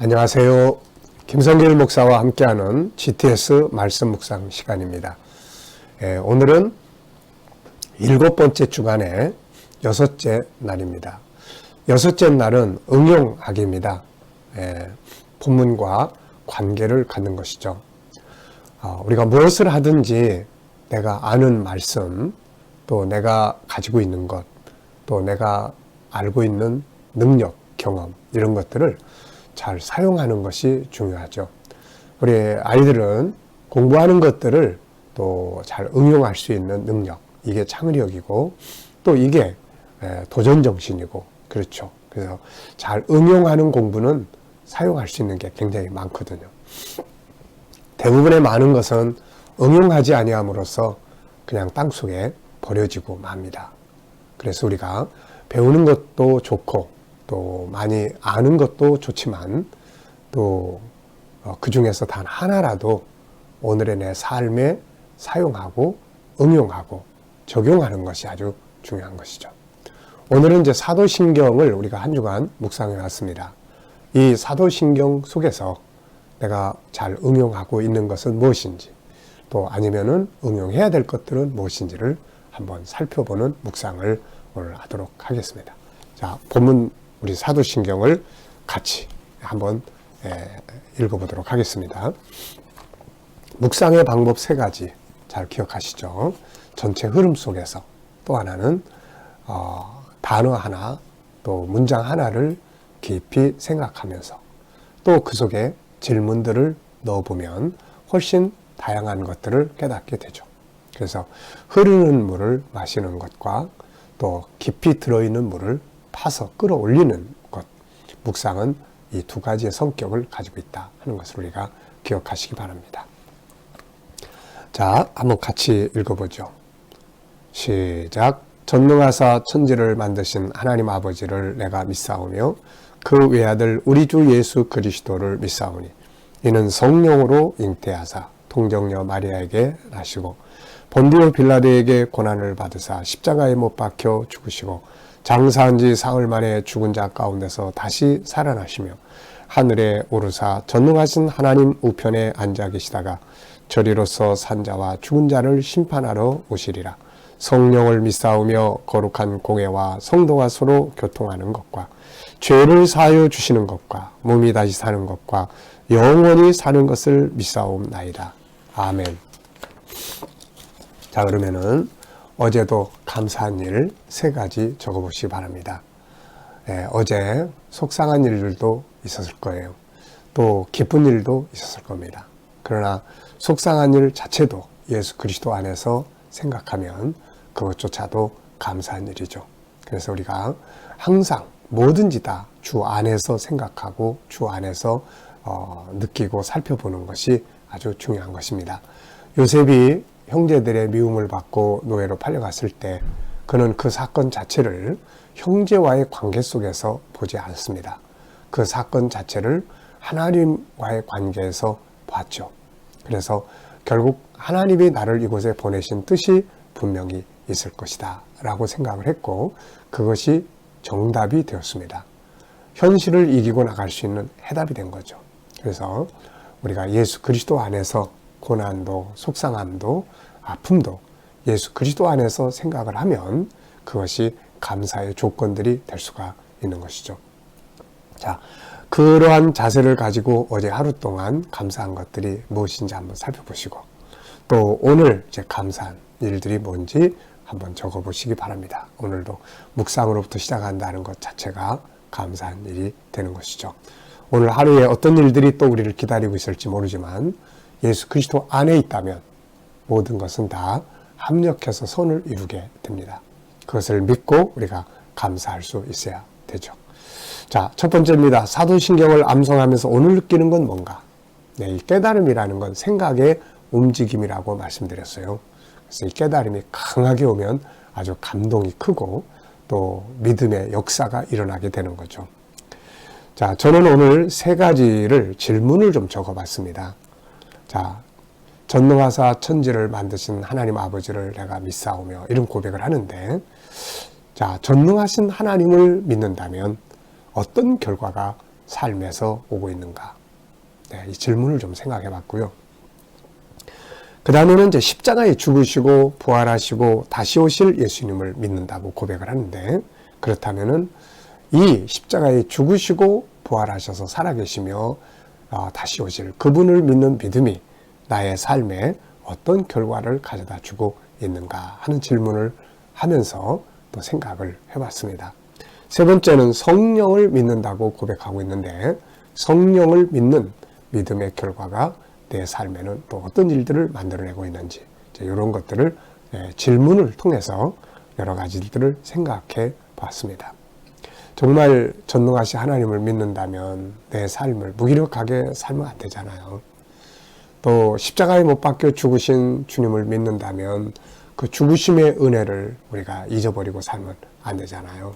안녕하세요. 김성길 목사와 함께하는 GTS 말씀 묵상 시간입니다. 오늘은 7번째 주간의 6째 날입니다. 6째 날은 응용하기입니다. 본문과 관계를 갖는 것이죠. 우리가 무엇을 하든지 내가 아는 말씀, 또 내가 가지고 있는 것, 또 내가 알고 있는 능력, 경험 이런 것들을 잘 사용하는 것이 중요하죠. 우리 아이들은 공부하는 것들을 또 잘 응용할 수 있는 능력, 이게 창의력이고 또 이게 도전정신이고 그렇죠. 그래서 잘 응용하는 공부는 사용할 수 있는 게 굉장히 많거든요. 대부분의 많은 것은 응용하지 아니함으로써 그냥 땅속에 버려지고 맙니다. 그래서 우리가 배우는 것도 좋고 또 많이 아는 것도 좋지만 또 그 중에서 단 하나라도 오늘의 내 삶에 사용하고 응용하고 적용하는 것이 아주 중요한 것이죠. 오늘은 이제 사도신경을 우리가 한 주간 묵상해 왔습니다. 이 사도신경 속에서 내가 잘 응용하고 있는 것은 무엇인지 또 아니면은 응용해야 될 것들은 무엇인지를 한번 살펴보는 묵상을 오늘 하도록 하겠습니다. 자, 본문 우리 사도신경을 같이 한번 읽어보도록 하겠습니다. 묵상의 방법 3가지 잘 기억하시죠? 전체 흐름 속에서 또 하나는 단어 하나 또 문장 하나를 깊이 생각하면서 또 그 속에 질문들을 넣어보면 훨씬 다양한 것들을 깨닫게 되죠. 그래서 흐르는 물을 마시는 것과 또 깊이 들어있는 물을 파서 끌어올리는 것, 묵상은 이 2가지의 성격을 가지고 있다 하는 것을 우리가 기억하시기 바랍니다. 자, 한번 같이 읽어보죠. 시작. 전능하사 천지를 만드신 하나님 아버지를 내가 믿사오며 그 외아들 우리 주 예수 그리스도를 믿사오니 이는 성령으로 잉태하사 통정녀 마리아에게 나시고 본디오 빌라도에게 고난을 받으사 십자가에 못 박혀 죽으시고 장사한 지 사흘 만에 죽은 자 가운데서 다시 살아나시며 하늘에 오르사 전능하신 하나님 우편에 앉아 계시다가 저리로서 산자와 죽은 자를 심판하러 오시리라. 성령을 믿사오며 거룩한 공회와 성도가 서로 교통하는 것과 죄를 사하여 주시는 것과 몸이 다시 사는 것과 영원히 사는 것을 믿사옵나이다. 아멘. 자, 그러면은 어제도 감사한 일 3가지 적어보시기 바랍니다. 어제 속상한 일들도 있었을 거예요. 또 기쁜 일도 있었을 겁니다. 그러나 속상한 일 자체도 예수 그리스도 안에서 생각하면 그것조차도 감사한 일이죠. 그래서 우리가 항상 뭐든지 다 주 안에서 생각하고 주 안에서 느끼고 살펴보는 것이 아주 중요한 것입니다. 요셉이 형제들의 미움을 받고 노예로 팔려갔을 때 그는 그 사건 자체를 형제와의 관계 속에서 보지 않습니다. 그 사건 자체를 하나님과의 관계에서 봤죠. 그래서 결국 하나님이 나를 이곳에 보내신 뜻이 분명히 있을 것이다 라고 생각을 했고 그것이 정답이 되었습니다. 현실을 이기고 나갈 수 있는 해답이 된 거죠. 그래서 우리가 예수 그리스도 안에서 고난도 속상함도 아픔도 예수 그리스도 안에서 생각을 하면 그것이 감사의 조건들이 될 수가 있는 것이죠. 자, 그러한 자세를 가지고 어제 하루 동안 감사한 것들이 무엇인지 한번 살펴보시고 또 오늘 이제 감사한 일들이 뭔지 한번 적어보시기 바랍니다. 오늘도 묵상으로부터 시작한다는 것 자체가 감사한 일이 되는 것이죠. 오늘 하루에 어떤 일들이 또 우리를 기다리고 있을지 모르지만 예수 그리스도 안에 있다면 모든 것은 다 합력해서 선을 이루게 됩니다. 그것을 믿고 우리가 감사할 수 있어야 되죠. 자, 첫 번째입니다. 사도신경을 암송하면서 오늘 느끼는 건 뭔가? 네, 이 깨달음이라는 건 생각의 움직임이라고 말씀드렸어요. 그래서 이 깨달음이 강하게 오면 아주 감동이 크고 또 믿음의 역사가 일어나게 되는 거죠. 자, 저는 오늘 3가지를 질문을 좀 적어봤습니다. 자, 전능하사 천지를 만드신 하나님 아버지를 내가 믿사오며 이런 고백을 하는데 자, 전능하신 하나님을 믿는다면 어떤 결과가 삶에서 오고 있는가? 네, 이 질문을 좀 생각해 봤고요. 그 다음에는 이제 십자가에 죽으시고 부활하시고 다시 오실 예수님을 믿는다고 고백을 하는데, 그렇다면은 이 십자가에 죽으시고 부활하셔서 살아계시며 다시 오실 그분을 믿는 믿음이 나의 삶에 어떤 결과를 가져다 주고 있는가 하는 질문을 하면서 또 생각을 해봤습니다. 세 번째는 성령을 믿는다고 고백하고 있는데, 성령을 믿는 믿음의 결과가 내 삶에는 또 어떤 일들을 만들어내고 있는지, 이런 것들을 질문을 통해서 여러 가지들을 생각해 봤습니다. 정말 전능하신 하나님을 믿는다면 내 삶을 무기력하게 살면 안 되잖아요. 또 십자가에 못 박혀 죽으신 주님을 믿는다면 그 죽으심의 은혜를 우리가 잊어버리고 살면 안 되잖아요.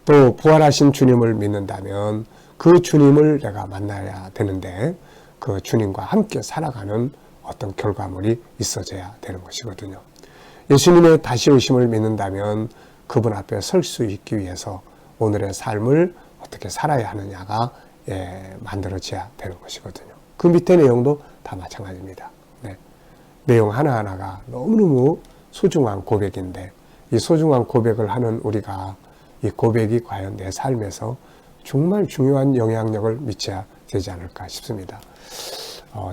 또 부활하신 주님을 믿는다면 그 주님을 내가 만나야 되는데, 그 주님과 함께 살아가는 어떤 결과물이 있어져야 되는 것이거든요. 예수님의 다시 오심을 믿는다면 그분 앞에 설 수 있기 위해서 오늘의 삶을 어떻게 살아야 하느냐가 만들어져야 되는 것이거든요. 그 밑에 내용도 다 마찬가지입니다. 네. 내용 하나하나가 너무너무 소중한 고백인데, 이 소중한 고백을 하는 우리가 이 고백이 과연 내 삶에서 정말 중요한 영향력을 미쳐야 되지 않을까 싶습니다.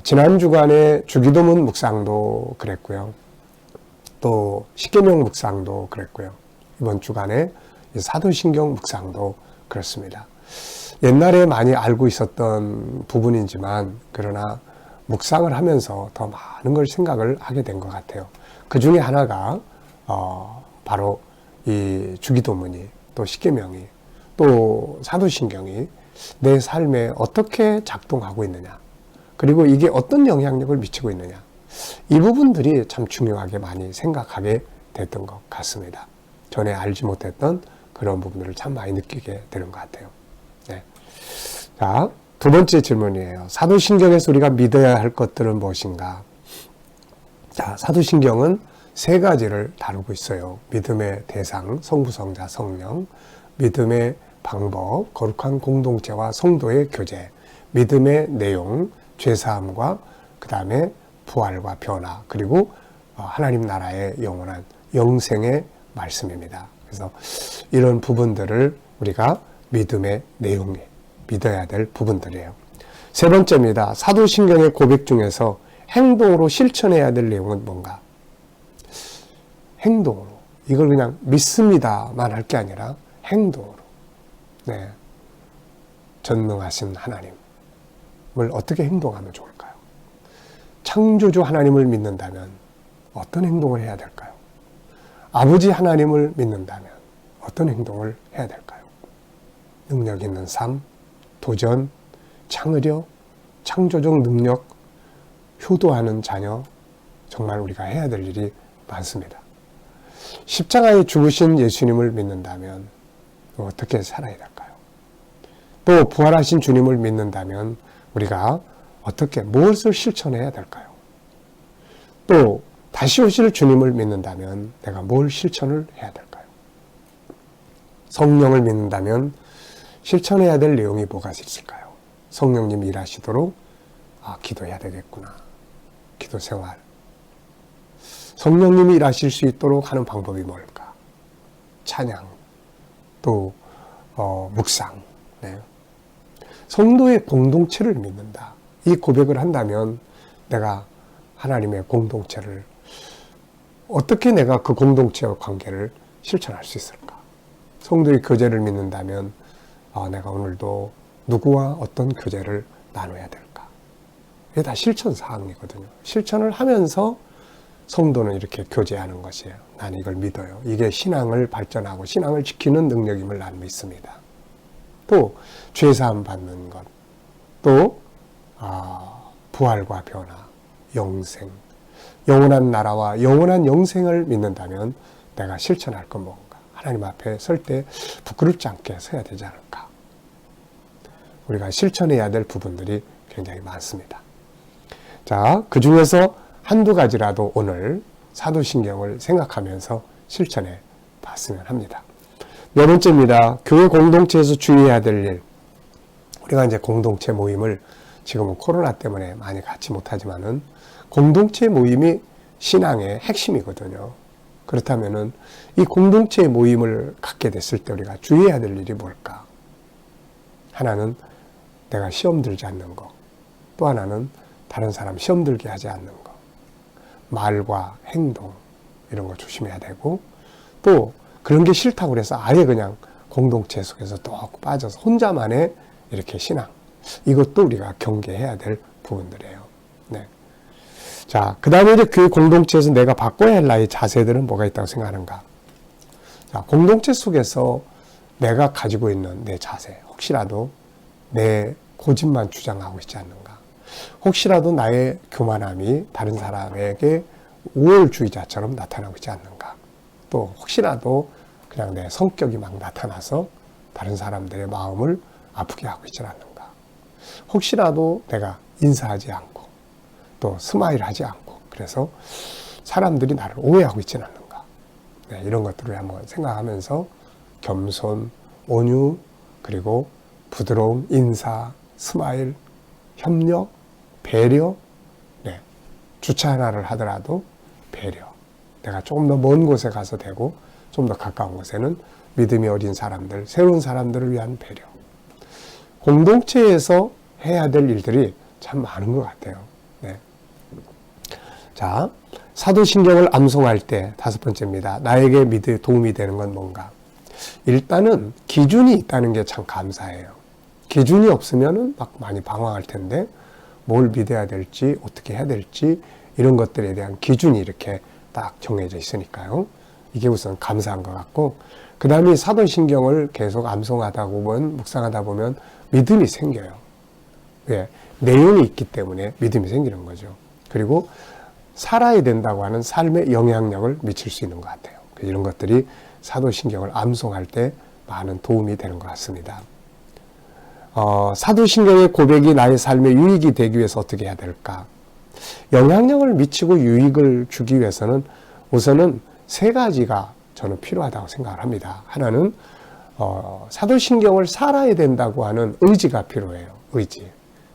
지난 주간에 주기도문 묵상도 그랬고요. 또 십계명 묵상도 그랬고요. 이번 주간에 사도신경 묵상도 그렇습니다. 옛날에 많이 알고 있었던 부분이지만, 그러나 묵상을 하면서 더 많은 걸 생각을 하게 된 것 같아요. 그 중에 하나가 바로 이 주기도문이, 또 십계명이, 또 사도신경이 내 삶에 어떻게 작동하고 있느냐, 그리고 이게 어떤 영향력을 미치고 있느냐, 이 부분들이 참 중요하게 많이 생각하게 됐던 것 같습니다. 전에 알지 못했던 그런 부분들을 참 많이 느끼게 되는 것 같아요. 네. 자, 두 번째 질문이에요. 사도신경에서 우리가 믿어야 할 것들은 무엇인가? 자, 사도신경은 세 가지를 다루고 있어요. 믿음의 대상, 성부, 성자, 성령, 믿음의 방법, 거룩한 공동체와 성도의 교제, 믿음의 내용, 죄사함과 그 다음에 부활과 변화, 그리고 하나님 나라의 영원한 영생의 말씀입니다. 그래서 이런 부분들을 우리가 믿음의 내용에 믿어야 될 부분들이에요. 세 번째입니다. 사도신경의 고백 중에서 행동으로 실천해야 될 내용은 뭔가? 행동으로. 이걸 그냥 믿습니다만 할 게 아니라 행동으로. 네. 전능하신 하나님을 어떻게 행동하면 좋을까요? 창조주 하나님을 믿는다면 어떤 행동을 해야 될까요? 아버지 하나님을 믿는다면 어떤 행동을 해야 될까요? 능력 있는 삶, 도전, 창의력, 창조적 능력, 효도하는 자녀, 정말 우리가 해야 될 일이 많습니다. 십자가에 죽으신 예수님을 믿는다면 어떻게 살아야 될까요? 또 부활하신 주님을 믿는다면 우리가 어떻게 무엇을 실천해야 될까요? 또 다시 오실 주님을 믿는다면 내가 뭘 실천을 해야 될까요? 성령을 믿는다면 실천해야 될 내용이 뭐가 있을까요? 성령님 일하시도록 기도해야 되겠구나. 기도 생활. 성령님이 일하실 수 있도록 하는 방법이 뭘까? 찬양, 또 묵상. 네. 성도의 공동체를 믿는다. 이 고백을 한다면 내가 하나님의 공동체를 어떻게 내가 그 공동체와 관계를 실천할 수 있을까? 성도의 교제를 믿는다면 내가 오늘도 누구와 어떤 교제를 나눠야 될까? 이게 다 실천 사항이거든요. 실천을 하면서 성도는 이렇게 교제하는 것이에요. 나는 이걸 믿어요. 이게 신앙을 발전하고 신앙을 지키는 능력임을 나는 믿습니다. 또 죄사함 받는 것, 또 부활과 변화, 영생, 영원한 나라와 영원한 영생을 믿는다면 내가 실천할 건 뭔가? 하나님 앞에 설 때 부끄럽지 않게 서야 되지 않을까? 우리가 실천해야 될 부분들이 굉장히 많습니다. 자, 그 중에서 한두 가지라도 오늘 사도신경을 생각하면서 실천해 봤으면 합니다. 네 번째입니다. 교회 공동체에서 주의해야 될 일. 우리가 이제 공동체 모임을 지금은 코로나 때문에 많이 갖지 못하지만은 공동체 모임이 신앙의 핵심이거든요. 그렇다면은 이 공동체 모임을 갖게 됐을 때 우리가 주의해야 될 일이 뭘까? 하나는 내가 시험 들지 않는 거. 또 하나는 다른 사람 시험 들게 하지 않는 거. 말과 행동 이런 거 조심해야 되고, 또 그런 게 싫다고 그래서 아예 그냥 공동체 속에서 또 빠져서 혼자만의 이렇게 신앙, 이것도 우리가 경계해야 될 부분들이에요. 네. 자, 그 다음에 이제 그 공동체에서 내가 바꿔야 할 나의 자세들은 뭐가 있다고 생각하는가? 자, 공동체 속에서 내가 가지고 있는 내 자세, 혹시라도 내 고집만 주장하고 있지 않는가? 혹시라도 나의 교만함이 다른 사람에게 우월주의자처럼 나타나고 있지 않는가? 또 혹시라도 그냥 내 성격이 막 나타나서 다른 사람들의 마음을 아프게 하고 있지 않는가? 혹시라도 내가 인사하지 않고 또 스마일하지 않고 그래서 사람들이 나를 오해하고 있지는 않는가? 네, 이런 것들을 한번 생각하면서 겸손, 온유, 그리고 부드러움, 인사, 스마일, 협력, 배려, 네, 주차 하나를 하더라도 배려. 내가 조금 더 먼 곳에 가서 되고 좀 더 가까운 곳에는 믿음이 어린 사람들, 새로운 사람들을 위한 배려. 공동체에서 해야 될 일들이 참 많은 것 같아요. 네. 자, 사도신경을 암송할 때 5번째입니다. 나에게 도움이 되는 건 뭔가? 일단은 기준이 있다는 게 참 감사해요. 기준이 없으면은 막 많이 방황할 텐데 뭘 믿어야 될지 어떻게 해야 될지 이런 것들에 대한 기준이 이렇게 딱 정해져 있으니까요. 이게 우선 감사한 것 같고, 그 다음에 사도신경을 계속 암송하다 보면, 묵상하다 보면 믿음이 생겨요. 왜? 내용이 있기 때문에 믿음이 생기는 거죠. 그리고 살아야 된다고 하는 삶의 영향력을 미칠 수 있는 것 같아요. 이런 것들이 사도신경을 암송할 때 많은 도움이 되는 것 같습니다. 사도신경의 고백이 나의 삶에 유익이 되기 위해서 어떻게 해야 될까? 영향력을 미치고 유익을 주기 위해서는 우선은 3가지가 저는 필요하다고 생각을 합니다. 하나는 사도신경을 살아야 된다고 하는 의지가 필요해요. 의지.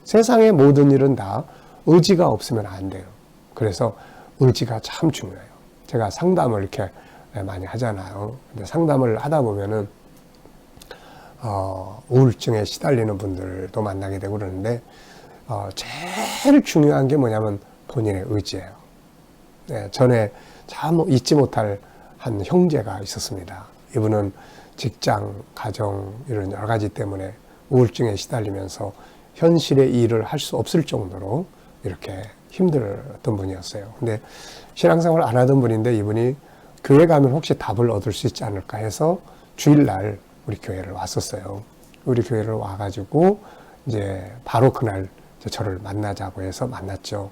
세상의 모든 일은 다 의지가 없으면 안 돼요. 그래서 의지가 참 중요해요. 제가 상담을 이렇게 많이 하잖아요. 근데 상담을 하다 보면은 우울증에 시달리는 분들도 만나게 되고 그러는데 제일 중요한 게 뭐냐면 본인의 의지예요. 네, 전에 참 잊지 못할 한 형제가 있었습니다. 이분은 직장, 가정 이런 여러 가지 때문에 우울증에 시달리면서 현실의 일을 할 수 없을 정도로 이렇게 힘들었던 분이었어요. 근데 신앙생활 안 하던 분인데 이분이 교회 가면 혹시 답을 얻을 수 있지 않을까 해서 주일날 우리 교회를 왔었어요. 우리 교회를 와가지고 이제 바로 그날 저를 만나자고 해서 만났죠.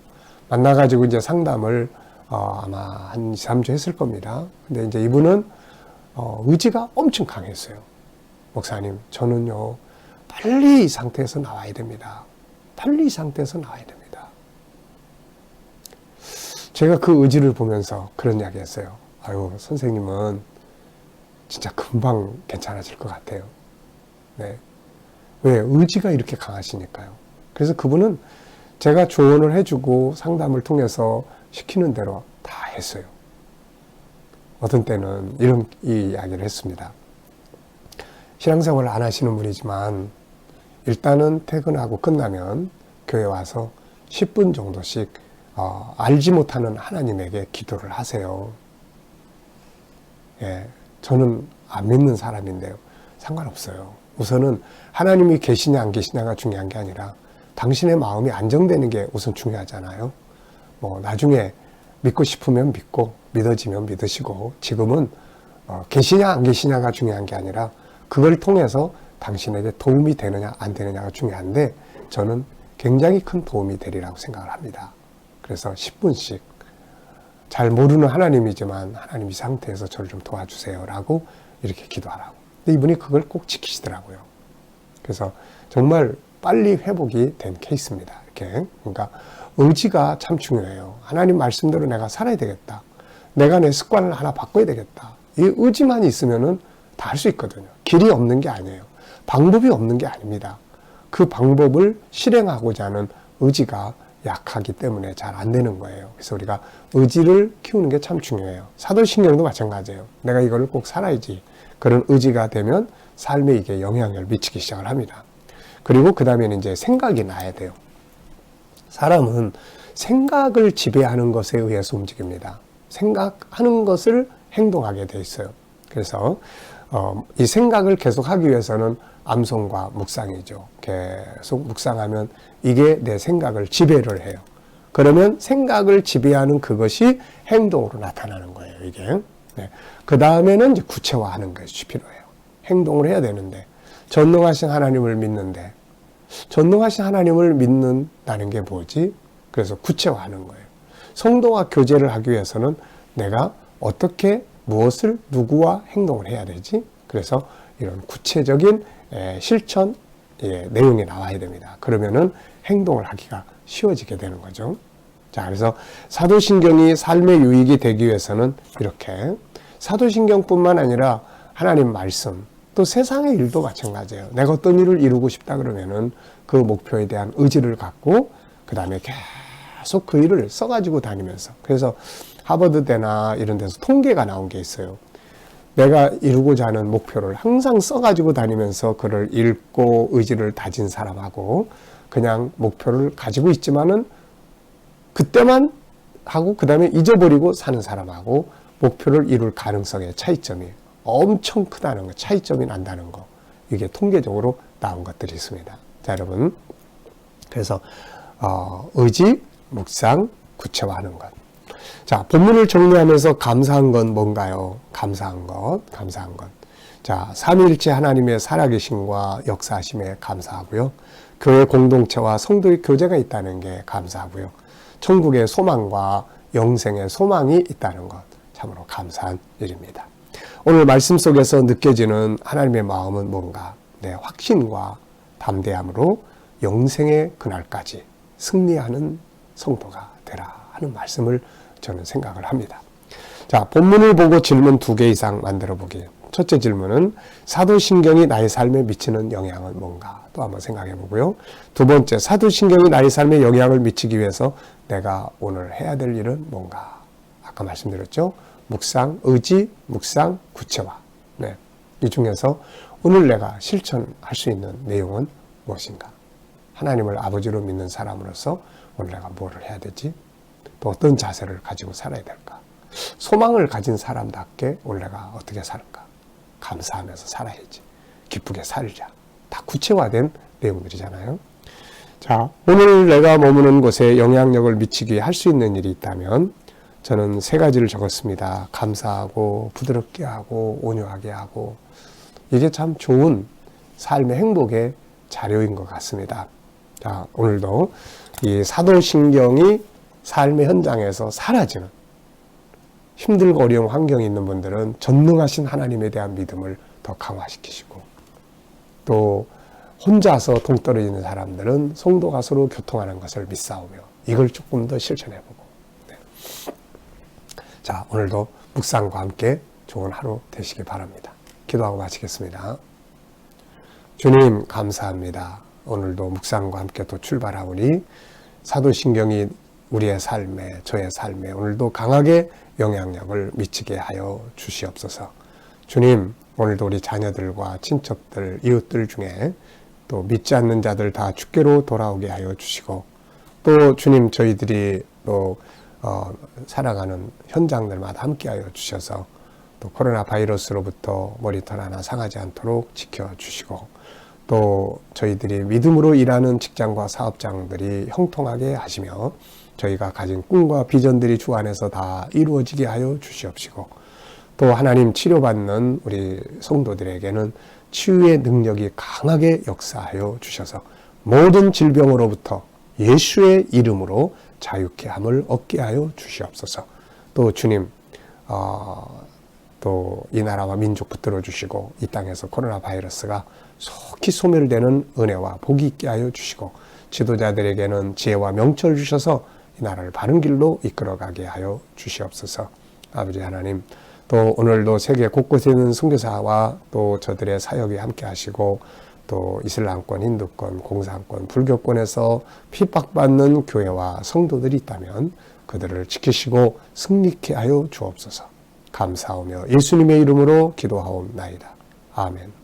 만나가지고 이제 상담을 아마 한 2, 3주 했을 겁니다. 근데 이제 이분은 의지가 엄청 강했어요. 목사님, 저는요, 빨리 이 상태에서 나와야 됩니다. 빨리 이 상태에서 나와야 됩니다. 제가 그 의지를 보면서 그런 이야기 했어요. 아유, 선생님은 진짜 금방 괜찮아질 것 같아요. 네. 왜? 의지가 이렇게 강하시니까요. 그래서 그분은 제가 조언을 해주고 상담을 통해서 시키는 대로 다 했어요. 어떤 때는 이런 이야기를 했습니다. 신앙생활을 안 하시는 분이지만 일단은 퇴근하고 끝나면 교회 와서 10분 정도씩 알지 못하는 하나님에게 기도를 하세요. 예, 저는 안 믿는 사람인데요. 상관없어요. 우선은 하나님이 계시냐 안 계시냐가 중요한 게 아니라 당신의 마음이 안정되는 게 우선 중요하잖아요. 나중에 믿고 싶으면 믿고 믿어지면 믿으시고 지금은 계시냐 안 계시냐가 중요한 게 아니라 그걸 통해서 당신에게 도움이 되느냐 안 되느냐가 중요한데 저는 굉장히 큰 도움이 되리라고 생각을 합니다. 그래서 10분씩 잘 모르는 하나님이지만 하나님 이 상태에서 저를 좀 도와주세요 라고 이렇게 기도하라고. 근데 이분이 그걸 꼭 지키시더라고요. 그래서 정말 빨리 회복이 된 케이스입니다. 이렇게. 그러니까 의지가 참 중요해요. 하나님 말씀대로 내가 살아야 되겠다. 내가 내 습관을 하나 바꿔야 되겠다. 이 의지만 있으면은 다 할 수 있거든요. 길이 없는 게 아니에요. 방법이 없는 게 아닙니다. 그 방법을 실행하고자 하는 의지가 약하기 때문에 잘 안 되는 거예요. 그래서 우리가 의지를 키우는 게 참 중요해요. 사도신경도 마찬가지예요. 내가 이거를 꼭 살아야지. 그런 의지가 되면 삶에 이게 영향을 미치기 시작을 합니다. 그리고 그 다음에는 이제 생각이 나야 돼요. 사람은 생각을 지배하는 것에 의해서 움직입니다. 생각하는 것을 행동하게 돼 있어요. 그래서 이 생각을 계속 하기 위해서는 암송과 묵상이죠. 계속 묵상하면 이게 내 생각을 지배를 해요. 그러면 생각을 지배하는 그것이 행동으로 나타나는 거예요, 이게. 네. 그 다음에는 이제 구체화하는 것이 필요해요. 행동을 해야 되는데, 전능하신 하나님을 믿는데, 전능하신 하나님을 믿는다는 게 뭐지? 그래서 구체화하는 거예요. 성도와 교제를 하기 위해서는 내가 어떻게 무엇을 누구와 행동을 해야 되지? 그래서 이런 구체적인 실천 내용이 나와야 됩니다. 그러면은 행동을 하기가 쉬워지게 되는 거죠. 자, 그래서 사도신경이 삶의 유익이 되기 위해서는 이렇게 사도신경뿐만 아니라 하나님 말씀, 또 세상의 일도 마찬가지예요. 내가 어떤 일을 이루고 싶다 그러면은 그 목표에 대한 의지를 갖고 그 다음에 계속 그 일을 써가지고 다니면서, 그래서 하버드대나 이런 데서 통계가 나온 게 있어요. 내가 이루고자 하는 목표를 항상 써가지고 다니면서 그를 읽고 의지를 다진 사람하고 그냥 목표를 가지고 있지만은 그때만 하고 그 다음에 잊어버리고 사는 사람하고 목표를 이룰 가능성의 차이점이 엄청 크다는 거, 차이점이 난다는 거, 이게 통계적으로 나온 것들이 있습니다. 자, 여러분, 그래서 의지, 묵상, 구체화하는 것. 자, 본문을 정리하면서 감사한 건 뭔가요? 감사한 것. 자, 삼위일체 하나님의 살아계심과 역사하심에 감사하고요. 교회 공동체와 성도의 교제가 있다는 게 감사하고요. 천국의 소망과 영생의 소망이 있다는 것, 참으로 감사한 일입니다. 오늘 말씀 속에서 느껴지는 하나님의 마음은 뭔가? 네, 확신과 담대함으로 영생의 그날까지 승리하는 성도가 되라 하는 말씀을 저는 생각을 합니다. 자, 본문을 보고 질문 2개 이상 만들어 보기. 첫째 질문은 사도신경이 나의 삶에 미치는 영향은 뭔가? 또 한번 생각해 보고요. 두 번째, 사도신경이 나의 삶에 영향을 미치기 위해서 내가 오늘 해야 될 일은 뭔가? 아까 말씀드렸죠? 묵상, 의지, 묵상, 구체화. 네. 이 중에서 오늘 내가 실천할 수 있는 내용은 무엇인가? 하나님을 아버지로 믿는 사람으로서 오늘 내가 뭐를 해야 되지? 또 어떤 자세를 가지고 살아야 될까? 소망을 가진 사람답게 오늘 내가 어떻게 살까? 감사하면서 살아야지. 기쁘게 살자. 다 구체화된 내용들이잖아요. 자, 오늘 내가 머무는 곳에 영향력을 미치게 할 수 있는 일이 있다면 저는 3가지를 적었습니다. 감사하고 부드럽게 하고 온유하게 하고, 이게 참 좋은 삶의 행복의 자료인 것 같습니다. 자, 오늘도 이 사도신경이 삶의 현장에서 사라지는, 힘들고 어려운 환경에 있는 분들은 전능하신 하나님에 대한 믿음을 더 강화시키시고, 또 혼자서 동떨어지는 사람들은 성도 가서로 교통하는 것을 믿사오며, 이걸 조금 더 실천해보고. 네. 자, 오늘도 묵상과 함께 좋은 하루 되시기 바랍니다. 기도하고 마치겠습니다. 주님, 감사합니다. 오늘도 묵상과 함께 또 출발하오니 사도신경이 우리의 삶에, 저의 삶에 오늘도 강하게 영향력을 미치게 하여 주시옵소서. 주님, 오늘도 우리 자녀들과 친척들, 이웃들 중에 또 믿지 않는 자들 다 주께로 돌아오게 하여 주시고, 또 주님, 저희들이 또 살아가는 현장들마다 함께 하여 주셔서 또 코로나 바이러스로부터 머리털 하나 상하지 않도록 지켜주시고, 또 저희들이 믿음으로 일하는 직장과 사업장들이 형통하게 하시며 저희가 가진 꿈과 비전들이 주 안에서 다 이루어지게 하여 주시옵시고, 또 하나님 치료받는 우리 성도들에게는 치유의 능력이 강하게 역사하여 주셔서 모든 질병으로부터 예수의 이름으로 자유케 함을 얻게 하여 주시옵소서. 또 주님, 또 이 나라와 민족 붙들어 주시고 이 땅에서 코로나 바이러스가 속히 소멸되는 은혜와 복이 있게 하여 주시고, 지도자들에게는 지혜와 명철을 주셔서 이 나라를 바른 길로 이끌어가게 하여 주시옵소서. 아버지 하나님, 또 오늘도 세계 곳곳에 있는 선교사와 또 저들의 사역에 함께 하시고, 또 이슬람권, 힌두권, 공산권, 불교권에서 핍박받는 교회와 성도들이 있다면 그들을 지키시고 승리케 하여 주옵소서. 감사하며 예수님의 이름으로 기도하옵나이다. 아멘.